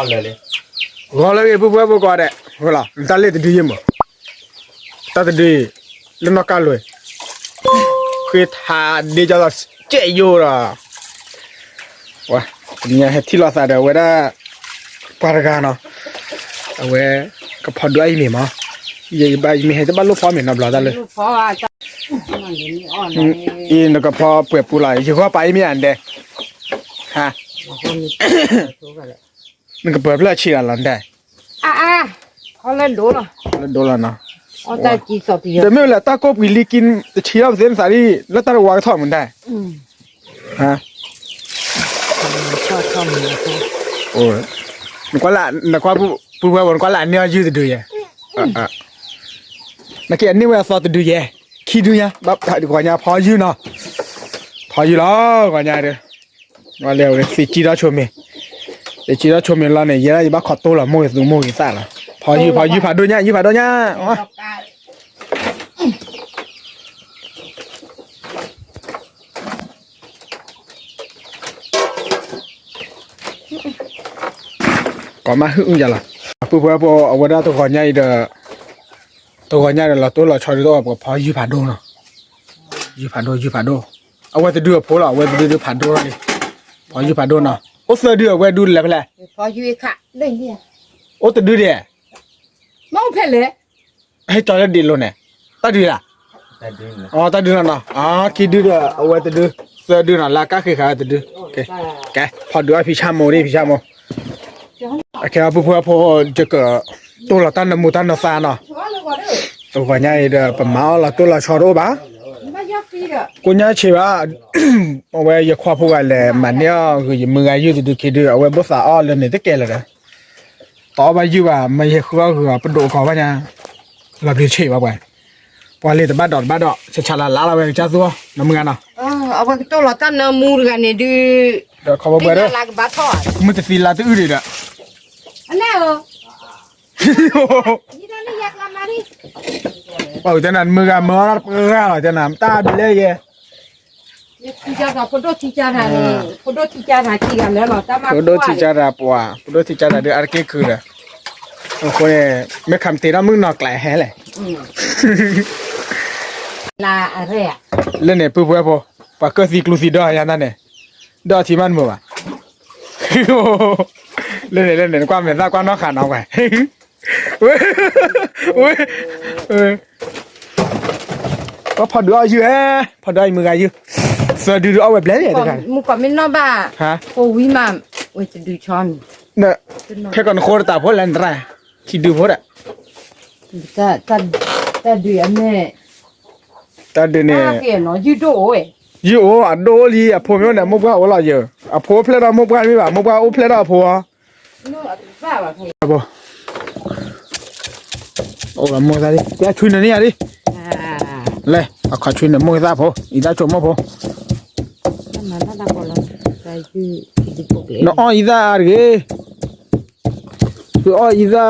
เลย我那个不搞的，好了，咱来的对嘛，咱的对，你那干了，会他你叫他加油了，哇，你还提了啥的？我的巴尔干呢？我个跑多一米嘛，也把一米还得把路跑面那不啦？咱嘞，跑啊，那个跑不不啦，一会儿把一面的，哈，那个不不来吃了的。啊，好了多了，多了呢。我再几少的。แต่ไม่เป็นไรตาก็วิลลี่กินเชียวเส้นสาลีแล้วตาวางทอดมันได้ฮะชอบมันโอ้นึกว่าละนึกว่าผู้ว่านึกว่าละเนี่ยยืดดูยังนักเรียนนี่ว่าสอนดูยังคิดดูยังแบบกว่าเนี่ยพอยืดเนาะพอยืดแล้วกว่าเนี่ยเด้อว่าเร็วเลยสิจีราชมเดี๋ยวจีราชมแล้วเนี่ยยังบ้าขอโต้ละโม่สูงโม่กี่สั่นละพอยืดผ่าดูเนี่ยยืดผ่าดูเนี่ยก่อนมาหึ่งอย่าละผู้ว่าพอเอาไว้ได้ตัวก่อนใหญ่เด้อตัวก่อนใหญ่เด้อเราตัวเราชอยตัวพอยืดผ่าดูเนาะยืดผ่าดูเอาไว้จะดูพอละเอาไว้จะดูผ่าดูเลยพอยืดผ่าดูเนาะโอ้เสือดูเอาไว้ดูเลยไปเลยพอยืดค่ะได้เนี่ยโอ้จะดูเด้มองเพลเลยให้จอยจะดีเลยเนี่ยตาดูล่ะอ๋อตาดูเนาะอ๋อคิดดูเด้อเอาไว้จะดูเสือดูเนาะลากาคือขาจะดูโอเคแกพอดูไอ้พี่ชามโมดิพี่ชามโมโอเคผู้ว่าพอจะเกิดตัวเราตั้งน้ำมูตั้งน้ำซาเนาะตัวก่อนใหญ่เด้อประมาณเราตัวเราชอโรบ้ากูเนี่ยเชื่อว่าเอาไว้ยาควาพวกอะไรมันเนี่ยคือมึงอายุดูคิดดูเอาไว้ภาษาอ้อเลยเนี่ยจะเก่เลยนะต่อไปอยู่ว่าไม่ใช่คือว่าเป็นโดก่อนว่าเนี่ยเราเรียนเชื่อว่าไงพอเรียนแต่บ้านดอกจะฉลาดล้าเราไปจ้าซัวน้ำมึงเนาะเอาไปตัวเราตั้งน้ำมูกันเนี่ยดูเดี๋ยวเขาบอกไปเลยมันจะฟีลาตัวอื่นเลยอ่ะอันนี้เหรอนี่ตอนนี้อยากละมาดิจะนั่นมือกันมือรับจะนั่นตาไปเลยเย่ที่จะทำพุทธที่จะทำนี่พุทธที่จะทำที่กันแล้วเราตั้งมาพุทธที่จะรับว่าพุทธที่จะรับเดี๋ยวอะไรคือเลยคนเนี่ยไม่คำตีแล้วมึงนอกแกล้แห่เลยลาอะไรอ่ะเล่นเนี่ยปุ๊บปุ๊บปุ๊บปากก็สีกลูสีดอยอย่างนั้นเนี่ยดอที่มันมัวเล่นเนี่ยความเหม็นซาความนอกขาดเอาไปก็พอดูอยู่พอดูมือกันอยู่เสือดูเอาแบบเล่นเนี่ยกันมุกก็ไม่นอกบ้าฮะโอ้วิมามโอ้จะดูชอนเนี่ยแค่ก่อนโคตรตาพอเล่นไรคิดดูพอดแต่ดูอันนี้แต่ดูเนี่ยเกี่ยน้อยยูโดเอ้ยูโออ่ะโดลีอ่ะพอมีเนี่ยมุกว่าอะไรเยอะอ่ะพอเพลดามุกว่าไม่แบบมุกว่าโอเพลดาพอนู่นบ้าว่ะใครบ่โอ้ละมัวซะดิแกช่วยหน่อยนี่อ่ะดิเลยเอาขอช่วยหน่อยมัวซะพออีตาชมมาพอนั่นน่ะก็แล้วใจคือดิบเลยน้องอีตาอ่ะดิคืออีตา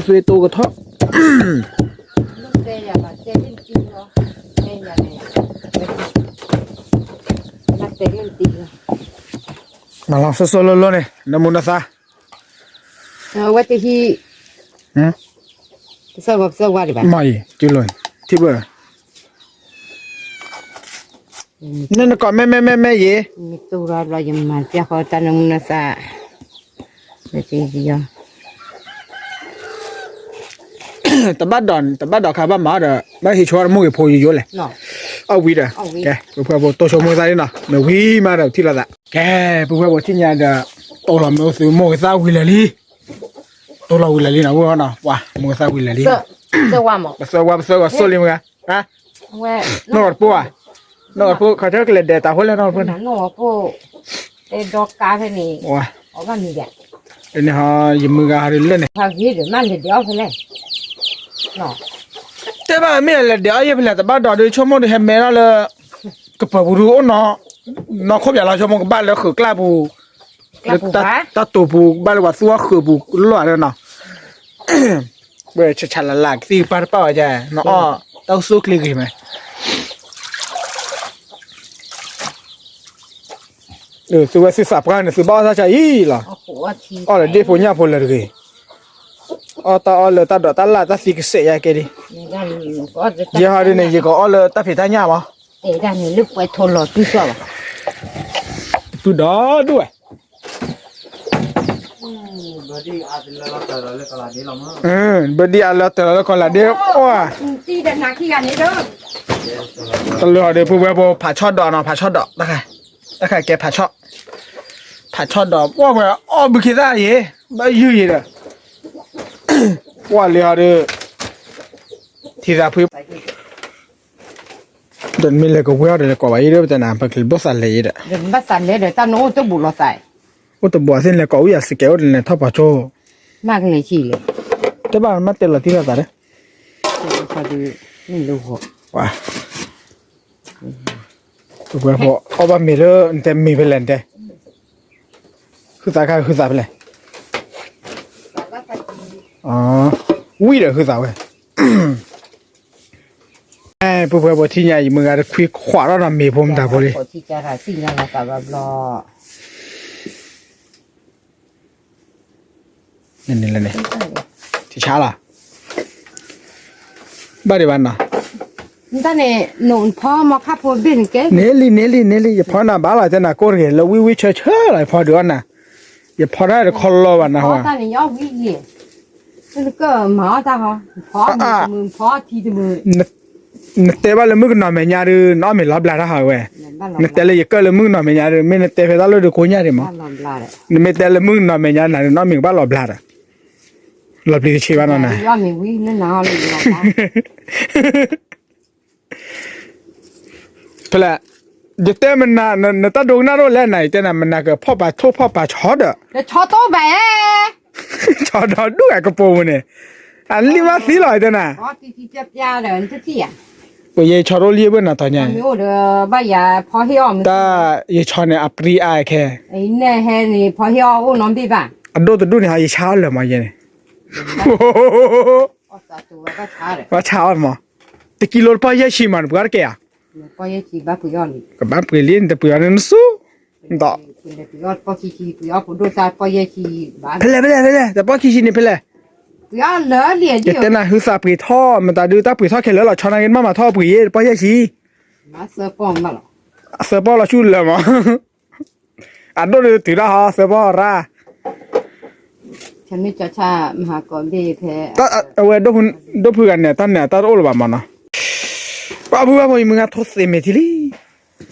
สวยๆตัวก็ท้อเตยอ่ะเตยลิ้นจี่เนาะเตยอ่ะเนี่ยนักเตยลิ้นจี่มาลองโซโล่ๆเนี่ยน้ำมันซะว่าจะที่สวัสดีบ้างไม่จุลอยที่เบอร์นั่นก็แม่เย่มีตัวเรายังมาเจ้าเขาตานมุนซาเดี๋ยวจะดีอ่ะตบ้าดอนข้าบ้านมาเด้อบ้านที่ชวนมุ่งไปพูดอยู่เลยเอาวีเด้อแกเพื่อบอกตัวชมมุ่งซาดินะเมื่อวีมาเด้อที่ละละแกเพื่อบอกที่ยาเด้อตัวเราเมื่อซื้อมุ่งซาวีเลยตัวเราวิลลี่นะว่านะว้ามึงซาวิลลี่เสื้อว่ามั้งเสื้อว่าโซลิมึงอะฮะนอดปัวนอดปัวเขาจะเกล็ดเดตาหัวแล้วนอดปัวนอดปัวเอ็ดดอกกาเท่านี้ว้าเอาบ้านนี้แหละเนี่ยฮะยิมมือกันเล่นเนี่ยทางนี้เดี๋ยวมันเดี๋ยวไปเลยเนาะแต่บ้านไม่เลยเดี๋ยวยังเป็นแต่บ้านดอดชั่วโมงเดียวเมล่าเลยก็เปิดบูรู้เนาะนอครบอย่างเราชั่วโมงกับบ้านแล้วคือกล้าบูตาตัวบูบ้านว่าซัวคือบูหล่อเลยเนาะเบอร์ชัดๆหลักๆสิปาร์เป้าจ้ะเนาะต้องสู้คลิกไหม是我是啥不干的，是包他家一了。 โอ้โหที 哦，了，这婆娘婆了这个。哦，到了，到了，到是个谁呀？给的。 นี่ด้านก็จะ 以后的呢，一个哦了，到陪他娘嘛。 เอ๊ะด้านนี้ลึกไปทนหลอดที่ชัวร์ 都到对。不的，了得了，看了的，哇， ตีเดินทางที่กันนี้เด้อ 到了的不不爬桥道呢，爬桥道，大概给爬桥道，我们哦不给他耶，没有耶的，我了的，提他陪。เดินมีเลยก็เว้าเดี๋ยวก็ว่าอีเด้อแต่นานไปคือบ่สั่นเลยเด้อ เดี๋ยวมาสั่นเลยเดี๋ยวตาโน้ตบุหรี่ใส่ ว่าตัวบ่เส้นเลยก็อย่าสเกลเลยทอปะโช มากเลยชีเลย แต่บ้านมาเตละที่ละตาเด้อ พอดีไม่รู้หัว ว่าตัวบ่พอเอาบ่มีเลยแต่มีไปแล้วแต่คือตาคือตาไปเลยอ๋อวิ่งเด้อคือตาเว้ยผู้บ่ที่ใหญ่มึงอ่ะคุยขวาแล้วน่ะมีผมตาบ่เลย ขอที่จะหาสิ่งนั้นมาสำหรับรอ นี่แหละนี่ที่ช้าล่ะบ้านเดียวกันน่ะ ตอนนี้หนุ่มพ่อมาขับรถบินเก๋ เนลี่อย่าพอน่ะบ้าล่ะจะน่ะก็เห็นแล้ววิเชออะไรพอเดือนน่ะอย่าพอได้คอลลอวันนะ พ่อ ฮะ ตอนนี้ยอดวิ่งเลยนั่นก็หมาตาฮะพ่อมือพ่อทีมือ นเตบ้านละมึงนอนไม่ยารือน้อไม่รับลาท่าหาเว้ยนเตเลยก็ละมึงนอนไม่ยารือไม่นเตเฟตาลุดูโคญาดิมั้ง บ้านลำลาเลย นไม่เตละมึงนอนไม่ยาน่ะน้อมึงบ้านรับลาอ่ะรับดีชีวานั่นน่ะ ยอดมีวิ่งนั่นน่ะเลยเราบ้าน เพลาเดี๋ยวเต้มันน่ะนตาดงน่ารู้แล้วไหนเต้น่ะมันน่ะก็พ่อป่าทั่วพ่อป่าช็อตอ่ะ เดี๋ยวชอโต้แบบ ช็อตด้วยกระโปรงเนี่ยอันนี้ว่าสีลอยเต้น่ะ อ๋อที่เจ็บยาเดี๋ยวจะที่อ่ะ ไปยัยช็อตเรียบน่ะตอนนี้ ไม่รู้เดี๋ยวบ้ายาพอเฮียม ตายัยช็อตเนี่ยอัปรีอาแค่ ไอ้เนี่ยเฮนี่พอเฮียอู้น้องพี่บ้าน อันโดตัวดูเนี่ยยัยช้าเลยมายัยเนี่ย อ๋อสาธุว่าช้าเลย ว่าช้ามั้งแต่กิโลป้ายยัยชิมันปกติแกอ่ะ พอเฮียชีบ้าปุยอน ก็บ้านเปลี่ยนแต่เปลี่ยนนั่นสู้ต่อ คุณเด็กปุยอนพอชีปุยอนผู้ดูซาพอเฮียชีบ้าน เพลแต่ป้าคิดนี่เพล ปุยอนเหลือเหรียญ เดี๋ยวน่ะคือสาปีท่อมันตาดูตาปีท่อแค่แล้วเราชนะกันมาท่อปีป้ายยัยชี มาเสือปอมมาหรอ เสือป้อเราชุดเลยมั้งอันโดนถือละฮะเสือป้อรา ฉันไม่จะชามหากรเบแพ้ ตาเอาไว้ดูเพื่อนเนี่ยตอนเนี่ยตาโอ้หรือเปล่ามันนะป้าบัวพอมึงอ่ะทศเมทิลี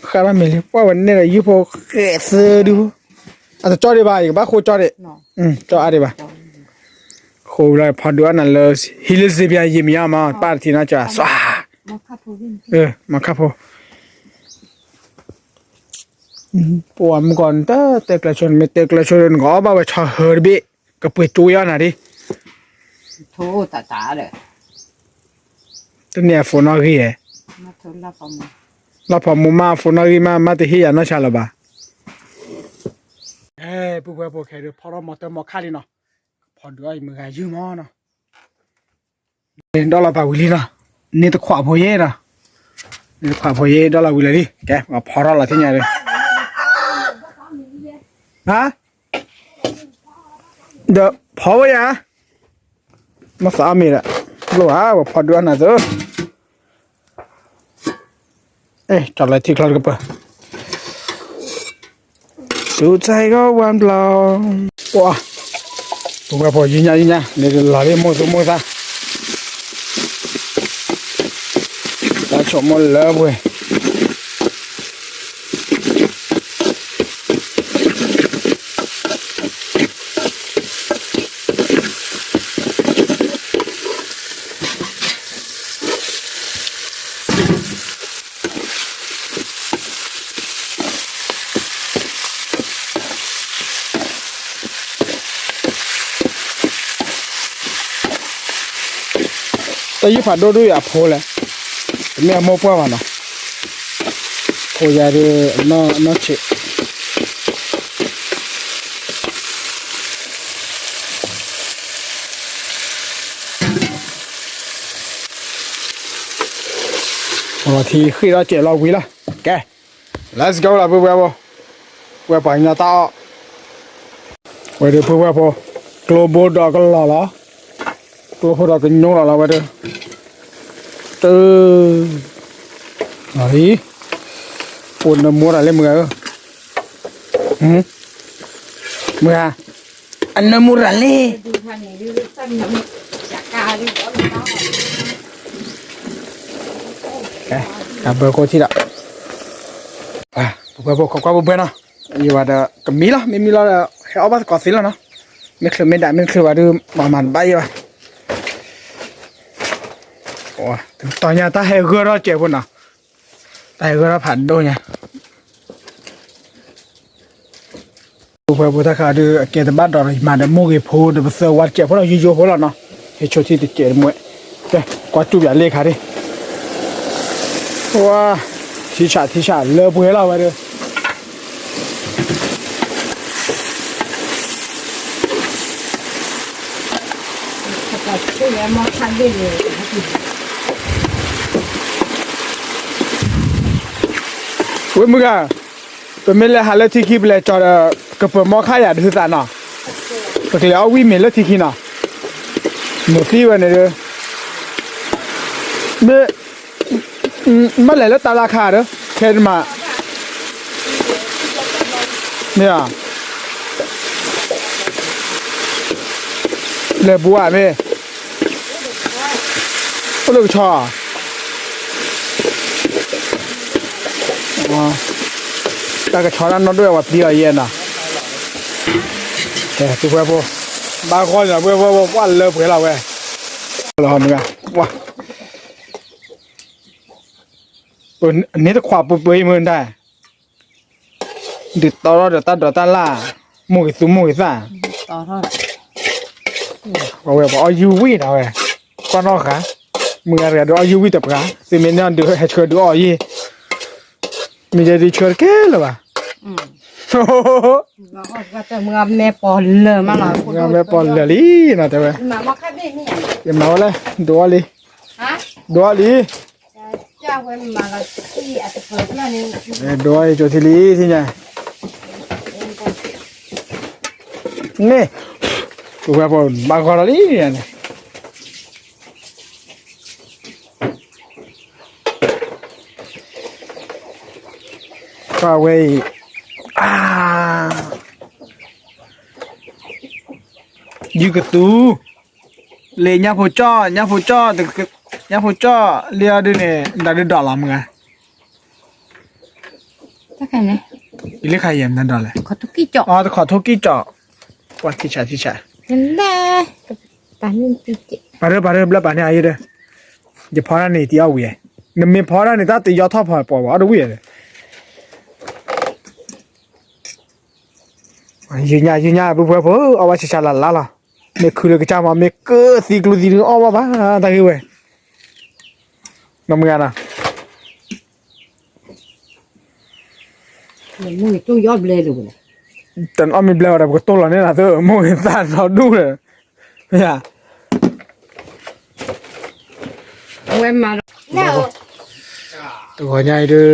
ข้าราเมลีว่าวันนี้เราอยู่พอเกศดูอ่ะจะจอดได้ป่ะอีกบ้าโคจอดได้ เนาะ จอดได้ป่ะโคเลยพอดูอันนั้นเลยฮิลล์ซีบีอายิมยามาป้าที่น่าจะสว้า มาขับผู้วิน มาครับพ่อปวดมันก่อนแต่กระชนไม่แต่กระชนก็บ้าไปชอเฮอร์บีก็ไปจุยอ่ะนะดิ โทตาตาเลย ตัวเนี่ยฝนอะไร มาโทรรับผม แล้วพอมุมาฝนอะไรมาที่ที่อ่ะน่าชาลบ้าปุ๊บแค่เดี๋ยวพอเราหมดเติมหมดค่าดิเนาะพอดูไอ้มือไอ้ยืมอ่ะเนาะดอลลาร์บาทวิลีเนาะนี่ตะขวาพอเย่เนาะนี่ตะขวาพอเย่ดอลลาร์วิลีแกมาพอเราละที่เนี่ยเลยฮะเดี๋ยวพอไว้อะมาสามีละรู้ฮะว่าพอดูอันนั้นเถอะจัดอะไรที่คลอดกันปะสุดใจก็วันเปล่าว้าผมก็พอยืนยันนี่ลาเรียโม่ซะตาชมหมดเลยเว้ยแต่ยี่ผัดด้วยอ่ะพอเลยไม่เอาโม่ป้ามันเนาะพอยาดีน่าเชื่อวันที่ขึ้นเราเจอเราวิละแก let's go ละปุ๊บปุ๊บ เว้ยปอยเนี่ยตาเว้ยเดี๋ยวพูดว่าพอกลัวโบดอกก็หล่อละกลัวพอดอกก็ยุ่งหล่อละเว้ยเดี๋ยวไอ้ปวดน้ำมัวอะไรเมื่อเมื่ออันน้ำมัวอะไร ดูท่านนี่ดูตั้งน้ำจากกาดูก็ไม่ต้อง เบอร์โคที่ละพวกเขาก็เบื่อเนาะอยู่ว่าเดี๋ยวก็มีละไม่มีละให้เอาบ้านก่อนสิละเนาะไม่เคยไม่ได้ไม่เคยว่าดูมันใบว่ะโอ้ตอนนี้ตาให้เกลือเราเจ็บปุ่นเนาะตาให้เกลือเราผ่านโดนเนี่ยพวกถ้าขาดูเกี่ยวกับบ้านเรามาเดี๋ยวมุกอีพูเดี๋ยวเสือวัดเจ็บเพราะเราอยู่ๆพวกเราเนาะให้โชว์ที่ติดเจ็บมวยเดี๋ยวกวาดจุบอย่าเลี้ยขาดิว้าทีชาเลิกเบื่อเราไปเลยแต่ช่วยมาทันได้เลย เว้ยมึงอ่ะเป็นเมล่หาเล่ที่คีบเลยจอดกระเป๋ามอค่าอยากดูสานเนาะแต่เดี๋ยวเอาวิ่งเมล่ที่คีเนาะหมดที่วันนี้เลยไม่เลยแล้วตาราคาเด้อแค่มาเนี่ยเลยบัวไหมก็เลยชอแต่ก็ชอนั้นนั่นด้วยว่าเดียวเย็นอ่ะแต่ทุกคนพอบางคนอ่ะว่าเลิกเพื่อเราเว้ยเราทำยังไงวะอันนี้จะขวาปุ๊บเว้ยมือได้ดิดตอร์เดือดตาล่าหมูสุ่มหมูซ่าต่อทอดว่าเว้ยบอกเอายูวีนะเว้ยก้อนนอกขามึงอะไรดูเอายูวีแต่ปะสิเมนนั่นดูให้เชิญดูเอายี่มีจะดีเชิญแก่หรือเปล่าก็จะมึงแม่ปอนเลยมาหน่อยมึงแม่ปอนเลยลีนะแต่เว้ยมาแค่นี้นี่ยังมาเลยดูอะไรฮะดูอะไรเจ้าเว้ยมาละที่อาจจะเปิดแล้วนี่ดูไอ้โจทิลีที่ไหนนี่กูแบบบางคนลีเนี่ยก็เว้ยยูกตูเลยญาพูจ้อแต่ญาพูจ้อเลียด้วยเนี่ยได้ด้วยดอลลาร์มึงไงถ้าใครเนี่ยอีเล็กใครยังนั่นดอลเลยขอทุกกี้จ่ออ๋อขอทุกกี้จ่อว่าที่ชาเห็นได้ปานนี้ติดปาเริ่มแล้วปานนี้อายุเด้อจะพอแล้วนี่ที่เอาเว้ยนี่ไม่พอแล้วนี่ตาตียอดท่อพอปอว่าดูเว้ยยืนยาปุ๊บเอาไว้ชาลาล่ะไม่คือเลยก็จะมาไม่เกิดสิกลูซีนึงออกมาบ้าตายเว้ยน้ำมันอ่ะมึงตู้ยอดเลยดูเลยแต่อ้อมีเบลล์แต่ก็ตัวเราเนี่ยนะเธอมองเห็นตาเราดูเลยเนี่ยเว้ยมาแล้วตัวใหญ่เด้อ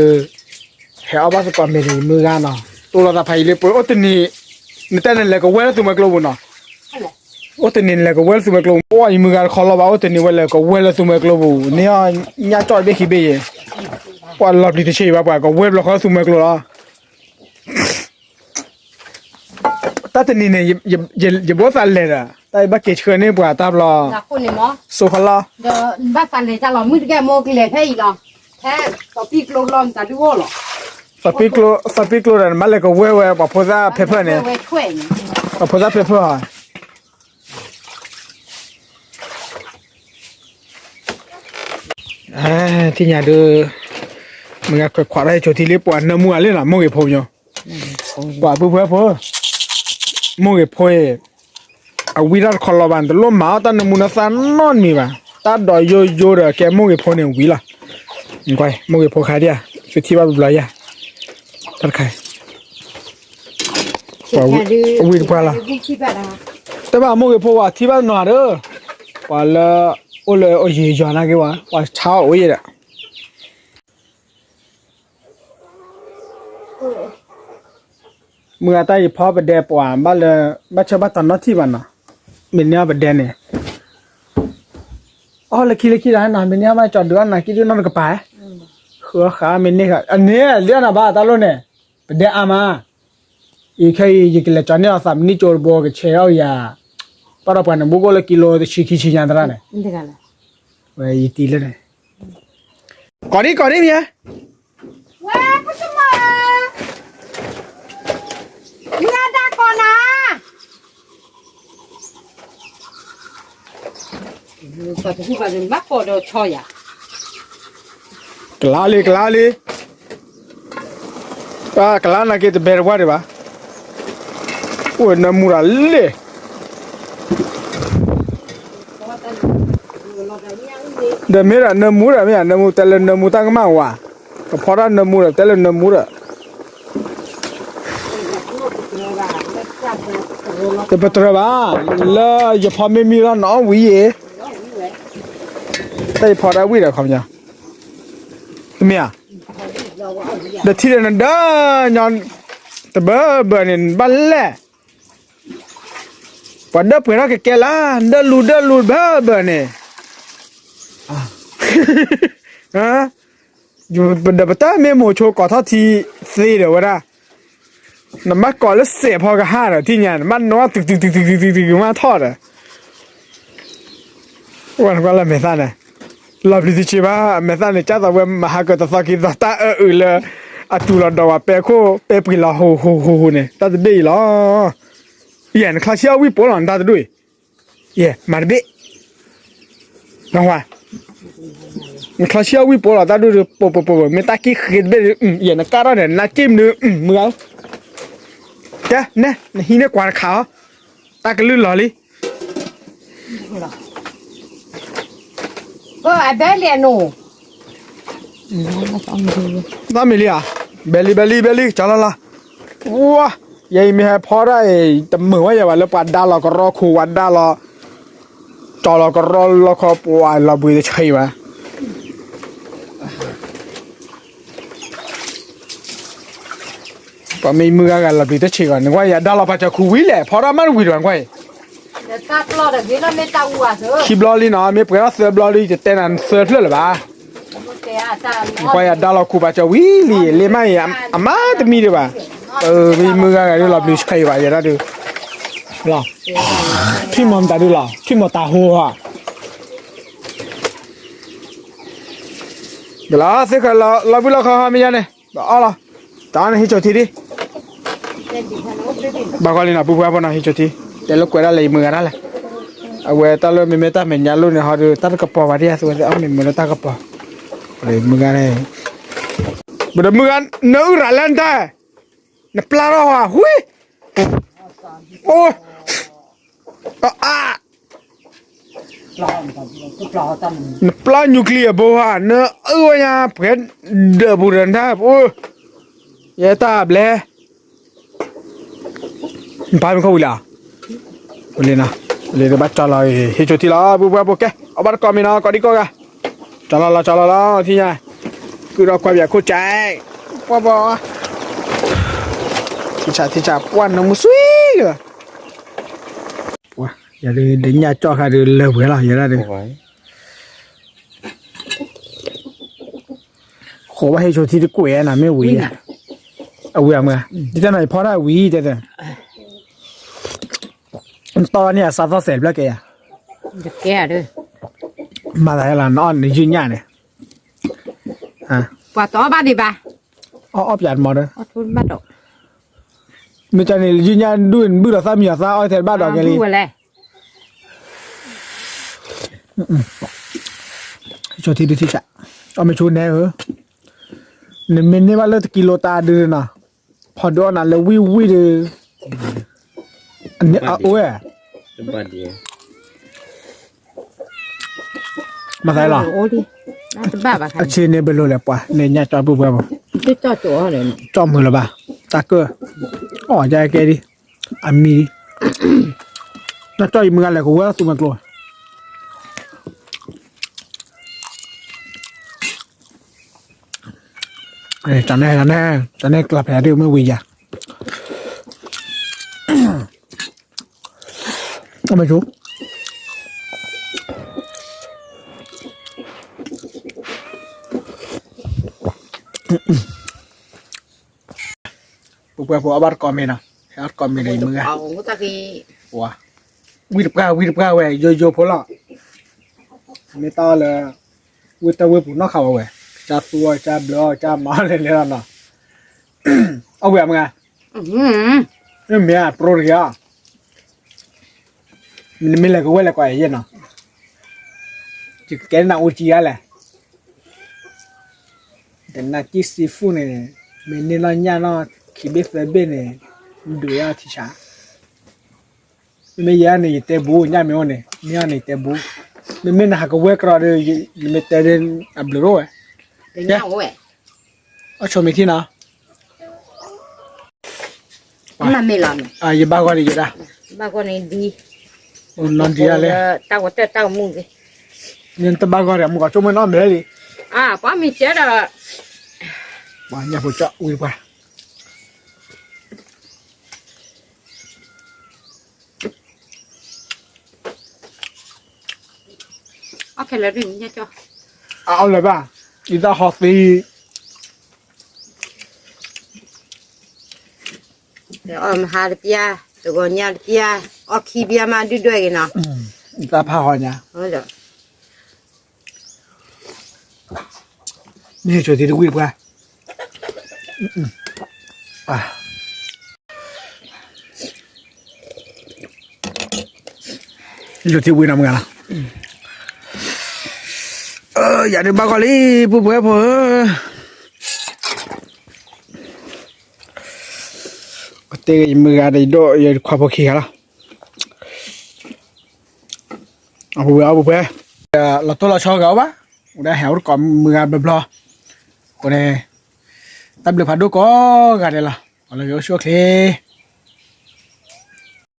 เฮ้ยเอาบ้าสปอร์ตเมรีมือกันเนาะตัวเราตาไฟเลยปุ๊บโอ้ตัวนี้นี่แต่นั่นแหละก็เวลตัวมันกลัวเนาะโอ้ตัวนี้แหละก็เวลตัวมันกลัวโอ้ยมือกันคอเราบ้าโอ้ตัวนี้เวลก็เวลตัวมันกลัวเนี่ยเนี่ยจอดเบคีเบย์ว่าเราดิที่เชื่อว่าก็เวลเราเขาตัวมันกลัวตาตัวนี้เนี่ยอย่าบอกสั่นเลยนะแต่บ้าเกจเชิญเนี่ยปว่าตาบลอคนเนี่ยมั้งสุขละเดี๋ยวบ้าสั่นเลยจะหล่อมืดแก่โมกิเลยแค่อีหรอแค่ต่อปีกลงลมจะดูว่าหรอสปีกโลนั่นมาเลยก็เว่ปะโพซ่าเพเปอร์เนี่ยปะโพซ่าเพเปอร์ที่เนี่ยดูมึงก็ขวาได้โชว์ที่เลี้ยปวดน้ำมัวเลยล่ะมัวกี่พงอยู่ปวดเพื่อมัวกี่พงเอาวิราคอลบันแต่ล้มหมาตอนน้ำมุนสานนอนมีป่ะตาดอยโยเด้อแกมัวกี่พงเนี่ยวิล่ะนี่ไปมัวกี่พงขายเดียสุดที่ว่าบุบลายะตัดไข่ว่าวิ่งไปละแต่ว่าโมกพว่าที่บ้านหน่อยเด้อว่าละโอ้เลยโอ้ยย้อนอะไรวะว่าเช้าโอ้ยแหละ เมื่อตายพ่อไปเดปวานบ้านเลยบ้านชาวบ้านตอนนั้นที่บ้านน่ะมีเนี้ยไปเดเนี่ยอ๋อเลยคิดอะไรนะมีเนี้ยมาจอดดูอันไหนคิดดูนั่นก็ไปหัวขามีนี่ค่ะอันนี้เรื่องอะไรบ้างตาลุเนี่ยไปเดอามาอีกแค่ยี่กิโลจานเนี่ยสามนี่โจรบอกเชี่ยวยาปะเราไปนั่งบุกเลยกิโลจะชี้ยันตระเนี่ย นี่กันละ เว้ยตีเลยเนี่ยก่อนนี้เมีย ว้าพุทธมาเนี่ยได้ก่อนนะก็จะพูดกันมากกว่าเดี๋ยวช่อยอ่ะ กลาลีป้ากลานะกิจเบรว่าดีป่ะโอ้ยน้ำมูระเล่เดี๋ยวมีอะไรน้ำมูระมีอะไรน้ำมูแต่ละน้ำมูตั้งมาว่ะก็พอได้น้ำมูระแต่ละน้ำมูระแต่ปัตตาบ้าแล้วอย่าพอไม่มีแล้วน้องวิ่งแต่พอได้วิ่งแล้วคำยังทำไมอ่ะเดี๋ยวที่เดินเดินย้อนแต่เบอร์เนี่ยบัลเล่พอเดินเพื่อนก็แก่ละเดินลูดเบอร์เนี่ยฮะอยู่เดี๋ยวแต่เมโมโชก่อท่าทีซีเดี๋ยววะนะน้ำมันก่อนแล้วเสียพอกระห้าเลยที่เนี่ยมันน้อตึกมาทอดอ่ะวันก่อนละเมซ่าเนี่ยเราพิจิตรบ้าเมซ่าเนี่ยจ้าตัวเวมหากระสักตาเลยอะตูเราดาวเปโคเปปริลาโฮเนี่ยตาจะดีหรอเย็นคลาเชียวิปหลังตาจะด้วยเย่มาเบะน้องว่าคลาเชียวิปหลังตาดูปไม่ตากี้ขึ้นเบะเย็นการ์ดเนี่ยน่าจิ้มเนื้อเมื่อแกเนี่ยหินเนี่ยกวาดขาวตากระลื่นหล่อลิ ไอ้เบลเลียนูน้ำมิลลี่อ่ะเบลลี่จ้าละว้ายัยมีให้พอได้แต่เหมือนว่าอย่าว่าเราปัดดาเราก็รอคูวันดาเราจอเราก็รอเราขอปวดเราบุยจะใช่ไหมพอไม่มือกันเราบุยจะใช่ก่อนนึกว่าอย่าดาเราปัจจุคูวิแหละพอเราไม่วิดวันก่อนแต่ตาปลอดแบบนี้เราไม่ตาวัวเถอะ คลิปลอรี่เนาะมีเพื่อนเสือบลอรี่จะเต้นอันเสือเท่าไหร่บ้าก็อย่าดาเราคูปัจจุวิลี่เลยไม่อามาจะมีดีป่ะมีมือกันเราบุยใช่ไหมอย่าได้ดูหรอพี่มอมตาดูหรอพี่มอตาหัวเดี๋ยวเราสิกันเราบุยเราเขาหาไม่ยันเนี่ยเอาล่ะตอนนี้จดทีดิบางคนนี่นะปุ๊บปุ๊บนะฮิจดทีแต่ลูกเวลาเลยมือนั่นแหละเอาไว้ตาเราไม่เมตาเหม็นยาลุ่นเนี่ยเขาดูตากระป๋อวันที่สุดเอาเนี่ยมือตากระป๋อเลยมือกันเลยบุดมือกันเนื้อร้านนั่นได้เนี่ยปลาเราอ่ะหุ้ยโอ้ปลานิวเคลียร์บัวเนื้อยาเพื่อนเดือบบุรันได้โอ้ยตาเบลพาไปเข้าวิลาเลยนะเลยเดี๋ยวบัดจ่อเลยเฮ้ยจุดที่ละบุบบุบแกเอาบัดก่อนมีนะก่อนดีก็กะจ่อละที่ไหนคือเราความอยากเข้าใจว่าบ่ที่จ่าป้วนน้ำมุสุยกะว้าอย่าเดี๋ยวเนี่ยจ่อค่ะเดี๋ยวเลิกเวลาอย่าได้เดี๋ยวขอว่าให้จุดที่ตะกุยนะไม่วิ่งเอาวิ่งมาที่ไหนพอได้วิ่งแต่ตอนนี้ซาฟเสร็จแล้วแกจะแก่ด้วยมาไหนล่ะนอนในยืนยันเนี่ยปวดตัวบ้านดีป่ะอ้อหยาดหมดเลยทุนบ้านดอกไม่ใช่เนี่ยยืนยันด้วยบื้อละซ้ำอย่าซ้ำอ้อยแทนบ้านดอกแกเลยโชว์ที่ดูที่จะเอาไม่ชูแน่เหรอเนี่ยเมนนี่ว่าเลิกกิโลตาดื้อนะพอดูนั่นแล้ววิวดื้ออันนี้โอ้ยมาใส่หรอโอ้ดิน่าจะบ้าป่ะคะเชนเนี่ยเป็นโลแล้วป่ะเนี่ยเนี่ยจอปุ๊บปุ๊บจะจ่อตัวเลยจอมมือหรอป่ะตาเกออ๋อใจแกดิอันมีน่าจ่อยมืออะไรกูว่าสุมันกลัวจำแน่กลับแผลเดิมเมื่อวีอ่ะ ทำไมชุบปุ๊บปุ๊บอาบาร์กอมเมนะอาร์กอมเมนะมึงอะ เอาหัวตะกี้ ว้าวิบก้าเว้ยโยพอละไม่ต่อเลยวิตาวิปุ่นนอกเขาเว้ยจ้าตัวจ้าเบลอจ้ามาเลยเนี่ยนะเอาเว้ยมึงอะเนี่ยเมียโปรเรียมันไม่เลยก็เว้ยเลยกว่าอย่างเงี้ยนะจิกแกน่าอุจิอะไรแต่น่ากิซีฟูเนี่ยมันนี่เราเนี่ยนะคิดแบบเบเนี่ยดูยาที่ช้าไม่ยาเนี่ยเตบูเนี่ยไม่เอาเนี่ยเนี่ยเตบูไม่น่าก็เว้ยกระเดยไม่เตเรนอับลูโร่เป็นยังเว้ยเอาชมอีกทีนะมันไม่หลับอย่าบ้ากันเลยจ้ะบ้าคนนี้ดีนอนดีอะไรตั้งวัดตั้งมุ้งสิเนี่ยตบ้ากันเลยมึงก็ชมไม่นอนเลยดิป้ามีเจ้าว่าเนี่ยพอจะอุ้ยป่ะโอเคแล้วดิเนี่ยจ้ะเอาเลยป่ะอีตาฮอสตีเดี๋ยวหาเปียตัวก่อนเนี่ยเปียโอเคเปียมาด้วยกันนะอีตาพาหอยเนี่ยนี่ช่วยทีดูวิบป่ะอยู่ที่วินำกันนะอย่าดึงบ้ากันเลยปุ๊บปุ๊บเตะมืออะไรโดยความพอขี้ละเอาปุ๊บเราตัวเราชอบเขาปะudah heor komมือแบบรอคนเนี่ยตับเดือดผัดดูก็กันเลยล่ะอะไรก็ช่วยเค